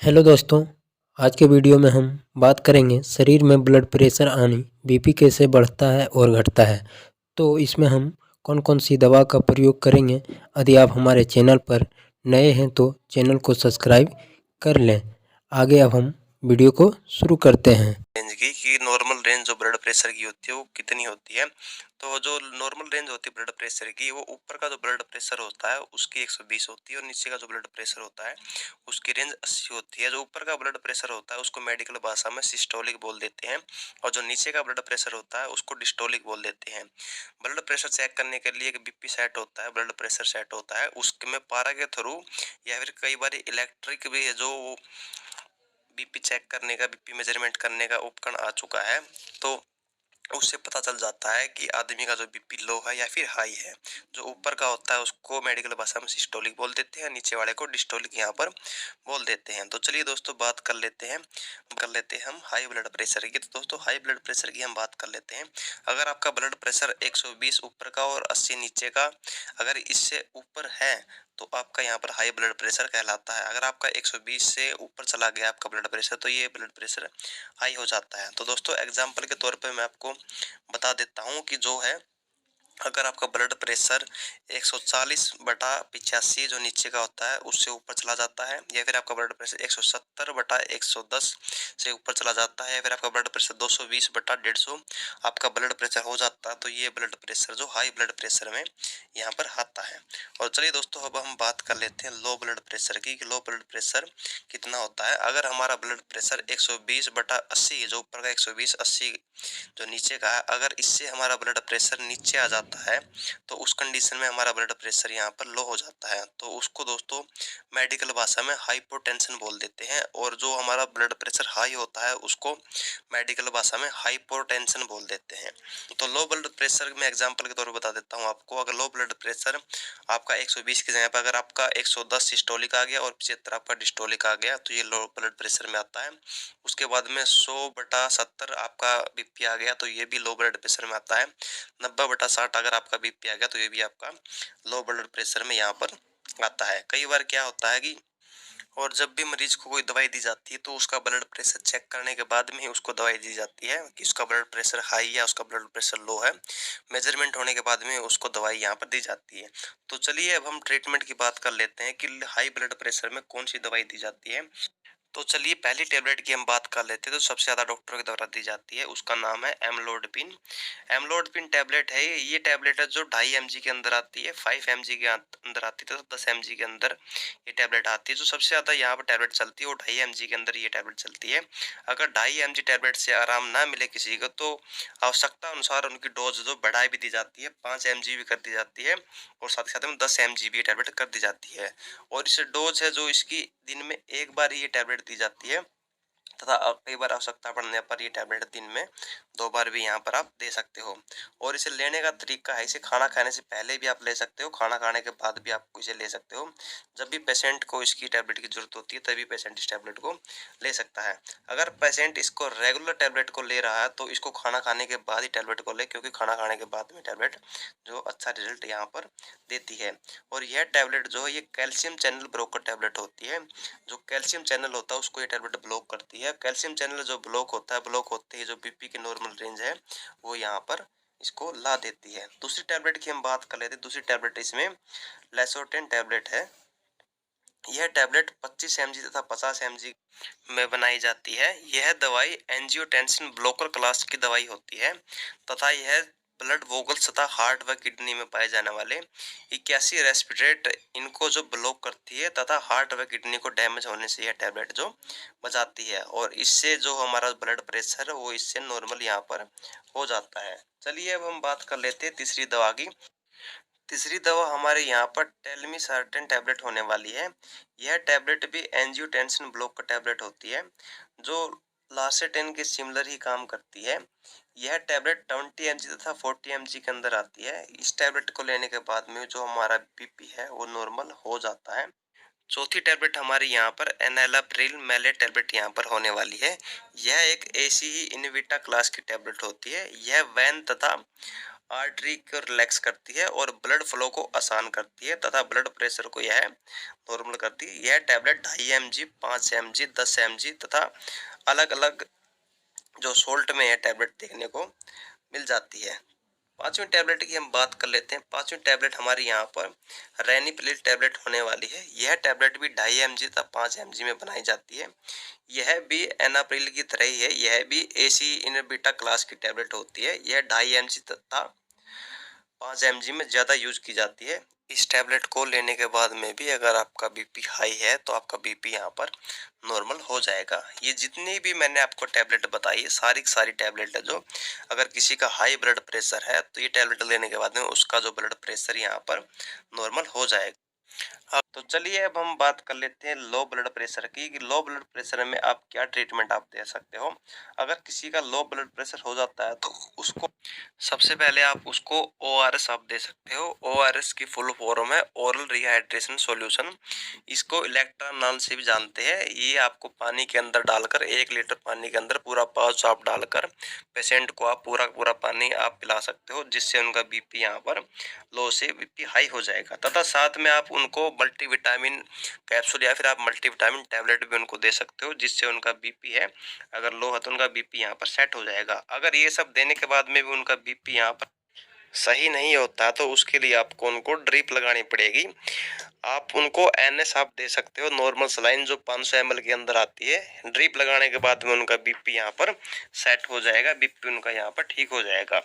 Hello दोस्तों। आज के वीडियो में हम बात करेंगे शरीर में ब्लड प्रेशर आने बीपी कैसे बढ़ता है और घटता है। तो इसमें हम कौन कौन सी दवा का प्रयोग करेंगे। यदि आप हमारे चैनल पर नए हैं तो चैनल को सब्सक्राइब कर लें। आगे अब हम वीडियो को शुरू करते हैं। रेंज की कि नॉर्मल रेंज जो ब्लड प्रेशर की होती है वो कितनी होती है। तो जो नॉर्मल रेंज होती है ब्लड प्रेशर की, वो ऊपर का जो ब्लड प्रेशर होता है उसकी 120 होती है और नीचे का जो ब्लड प्रेशर होता है उसकी रेंज 80 होती है। जो ऊपर का ब्लड प्रेशर होता है उसको मेडिकल भाषा में सिस्टोलिक बोल देते हैं और जो नीचे का ब्लड प्रेशर होता है उसको डिस्टोलिक बोल देते हैं। ब्लड प्रेशर चेक करने के लिए एक बीपी सेट होता है, ब्लड प्रेशर सेट होता है, उसमें पारा के थ्रू या फिर कई बार इलेक्ट्रिक भी है जो बीपी चेक करने का, बीपी मेजरमेंट करने का उपकरण आ चुका है। तो उससे पता चल जाता है कि आदमी का जो बीपी लो है या फिर हाई है। जो ऊपर का होता है उसको मेडिकल भाषा में सिस्टोलिक बोल देते हैं, नीचे वाले को डिस्टोलिक यहाँ पर बोल देते हैं। तो चलिए दोस्तों बात कर लेते हैं हम हाई ब्लड प्रेशर की। तो दोस्तों हाई ब्लड प्रेशर की हम बात कर लेते हैं। अगर आपका ब्लड प्रेशर 120 ऊपर का और 80 नीचे का, अगर इससे ऊपर है तो आपका यहाँ पर हाई ब्लड प्रेशर कहलाता है। अगर आपका 120 से ऊपर चला गया आपका ब्लड प्रेशर तो ये ब्लड प्रेशर हाई हो जाता है। तो दोस्तों एग्जाम्पल के तौर पे मैं आपको बता देता हूँ कि जो है, अगर आपका ब्लड प्रेशर 140/85 जो नीचे का होता है उससे ऊपर चला जाता है, या फिर आपका ब्लड प्रेशर 170/110 से ऊपर चला जाता है, या फिर आपका ब्लड प्रेशर 220/150 आपका ब्लड प्रेशर हो जाता है, तो ये ब्लड प्रेशर जो हाई ब्लड प्रेशर में यहाँ पर आता है। और चलिए दोस्तों अब हम बात कर लेते हैं लो ब्लड प्रेशर की, लो ब्लड प्रेशर कितना होता है। अगर हमारा ब्लड प्रेशर 120/80 जो ऊपर का 120/80 जो नीचे का है, अगर इससे हमारा ब्लड प्रेशर नीचे आ जाता है तो उस कंडीशन में हमारा ब्लड प्रेशर यहाँ पर लो हो जाता है। तो उसको दोस्तों मेडिकल भाषा में हाइपोटेंशन बोल देते हैं, और जो हमारा ब्लड प्रेशर हाई होता है उसको मेडिकल भाषा में हाइपोटेंशन बोल देते हैं। तो लो ब्लड प्रेशर में एग्जाम्पल के तौर पर बता देता हूँ आपको। अगर लो ब्लड प्रेशर आपका 120 की जगह पर अगर आपका 110 सिस्टोलिक आ गया और 75 आपका डिस्टोलिक आ गया तो ये लो ब्लड प्रेशर में आता है। उसके बाद में 100/70 आपका बीपी आ गया तो ये भी लो ब्लड प्रेशर में आता है। 90/60 अगर आपका बीपी आ गया तो ये भी आपका लो ब्लड प्रेशर में यहाँ पर आता है। कई बार क्या होता है कि, और जब भी मरीज को कोई दवाई दी जाती है तो उसका ब्लड प्रेशर चेक करने के बाद में ही उसको दवाई दी जाती है कि उसका ब्लड प्रेशर हाई है, उसका ब्लड प्रेशर लो है। मेजरमेंट होने के बाद में उसको दवाई यहाँ पर दी जाती है। तो चलिए अब हम ट्रीटमेंट की बात कर लेते हैं कि हाई ब्लड प्रेशर में कौन सी दवाई दी जाती है। तो चलिए पहली टेबलेट की हम बात कर लेते हैं। तो सबसे ज्यादा डॉक्टरों के द्वारा दी जाती है, उसका नाम है एमलोडपिन। एमलोडपिन टेबलेट है, ये टेबलेट है जो 2.5 mg के अंदर आती है, 5 mg के अंदर आती है, तो 10 mg के अंदर ये टेबलेट आती है। जो सबसे ज्यादा यहाँ पर टेबलेट चलती है वो 2.5 mg के अंदर ये टेबलेट चलती है। अगर 2.5 mg टेबलेट से आराम ना मिले किसी को तो आवश्यकता अनुसार उनकी डोज जो बढ़ाई भी दी जाती है, 5 mg भी कर दी जाती है और साथ ही साथ में 10 mg भी टेबलेट कर दी जाती है। और इस डोज है जो इसकी दिन में एक बार ये टेबलेट दी जाती है, तथा कई बार आवश्यकता पड़ने पर ये टेबलेट दिन में 2 बार भी यहाँ पर आप दे सकते हो। और इसे लेने का तरीका है, इसे खाना खाने से पहले भी आप ले सकते हो, खाना खाने के बाद भी आप इसे ले सकते हो। जब भी पेशेंट को इसकी टेबलेट की जरूरत होती है तभी पेशेंट इस टेबलेट को ले सकता है। अगर पेशेंट इसको रेगुलर टेबलेट को ले रहा है तो इसको खाना खाने के बाद ही टेबलेट को ले, क्योंकि खाना खाने के बाद में टेबलेट जो अच्छा रिजल्ट यहाँ पर देती है। और यह टेबलेट जो है ये कैल्शियम चैनल ब्रोकर टेबलेट होती है। जो कैल्शियम चैनल होता है उसको ये टेबलेट ब्लॉक करती है। कैल्शियम चैनल जो ब्लॉक होता है, ब्लॉक होते ही जो बीपी की नॉर्मल रेंज है वो यहाँ पर इसको ला देती है। दूसरी टेबलेट की हम बात कर लेते हैं। दूसरी टेबलेट इसमें लेसोटेन टेबलेट है। यह टेबलेट 25 mg तथा 50 mg में बनाई जाती है। यह दवाई एंजियोटेंसिन ब्लॉकर क्लास की दवाई होती है तथा यह ब्लड वोगल्स तथा हार्ट व किडनी में पाए जाने वाले 81 रेस्पिरेट इनको जो ब्लॉक करती है तथा हार्ट व किडनी को डैमेज होने से यह टेबलेट जो बचाती है, और इससे जो हमारा ब्लड प्रेशर है वो इससे नॉर्मल यहाँ पर हो जाता है। चलिए अब हम बात कर लेते हैं तीसरी दवा की। तीसरी दवा हमारे यहाँ पर टेलमिसर्टेन टेबलेट होने वाली है। यह टेबलेट भी एंजियोटेंसिन ब्लॉक का टेबलेट होती है जो लासेटेन के सिमिलर ही काम करती है। यह टेबलेट 20 mg तथा 40 mg के अंदर आती है। इस टेबलेट को लेने के बाद में जो हमारा बीपी है वो नॉर्मल हो जाता है। चौथी टेबलेट हमारी यहाँ पर एनालाप्रिल मैलेट टेबलेट यहाँ पर होने वाली है। यह एक ऐसी ही इनविटा क्लास की टेबलेट होती है। यह वैन तथा आर्टरी को रिलैक्स करती है और ब्लड फ्लो को आसान करती है तथा ब्लड प्रेशर को यह नॉर्मल करती है। यह टैबलेट 2.5 mg, 5 mg, 10 mg तथा अलग अलग जो सोल्ट में यह टैबलेट देखने को मिल जाती है। पांचवी टैबलेट की हम बात कर लेते हैं। पांचवी टैबलेट हमारी यहाँ पर रेनिप्रिल टैबलेट होने वाली है। यह टैबलेट भी 2.5 mg तथा 5 mg में बनाई जाती है। यह भी एनाप्रिल की तरह ही है। यह भी एसी इनहिबिटर क्लास की टैबलेट होती है। यह 2.5 mg तथा 5 mg में ज़्यादा यूज की जाती है। इस टैबलेट को लेने के बाद में भी अगर आपका बीपी हाई है तो आपका बीपी यहाँ पर नॉर्मल हो जाएगा। ये जितनी भी मैंने आपको टैबलेट बताई है सारी की सारी टैबलेट है जो अगर किसी का हाई ब्लड प्रेशर है तो ये टैबलेट लेने के बाद में उसका जो ब्लड प्रेशर यहाँ पर नॉर्मल हो जाएगा। तो चलिए अब हम बात कर लेते हैं लो ब्लड प्रेशर की कि लो ब्लड प्रेशर में आप क्या ट्रीटमेंट आप दे सकते हो। अगर किसी का लो ब्लड प्रेशर हो जाता है तो उसको सबसे पहले आप उसको ORS आप दे सकते हो। ORS की फुल फॉर्म है ओरल रिहाइड्रेशन सॉल्यूशन। इसको इलेक्ट्रानॉल से भी जानते हैं। ये आपको पानी के अंदर डालकर 1 लीटर पानी के अंदर पूरा पाउच आप डालकर पेशेंट को आप पूरा पानी आप पिला सकते हो जिससे उनका बीपी यहाँ पर लो से बीपी हाई हो जाएगा। तथा साथ में आप उनको मल्टीविटामिन कैप्सूल या फिर आप मल्टीविटामिन टैबलेट भी उनको दे सकते हो जिससे उनका बीपी है अगर लो है तो उनका बीपी यहाँ पर सेट हो जाएगा। अगर ये सब देने के बाद में भी उनका बीपी यहाँ पर सही नहीं होता तो उसके लिए आपको उनको ड्रिप लगानी पड़ेगी। आप उनको NS आप दे सकते हो नॉर्मल सलाइन जो 500 ml के अंदर आती है। ड्रिप लगाने के बाद में उनका बीपी यहाँ पर सेट हो जाएगा। बीपी उनका यहाँ पर ठीक हो जाएगा।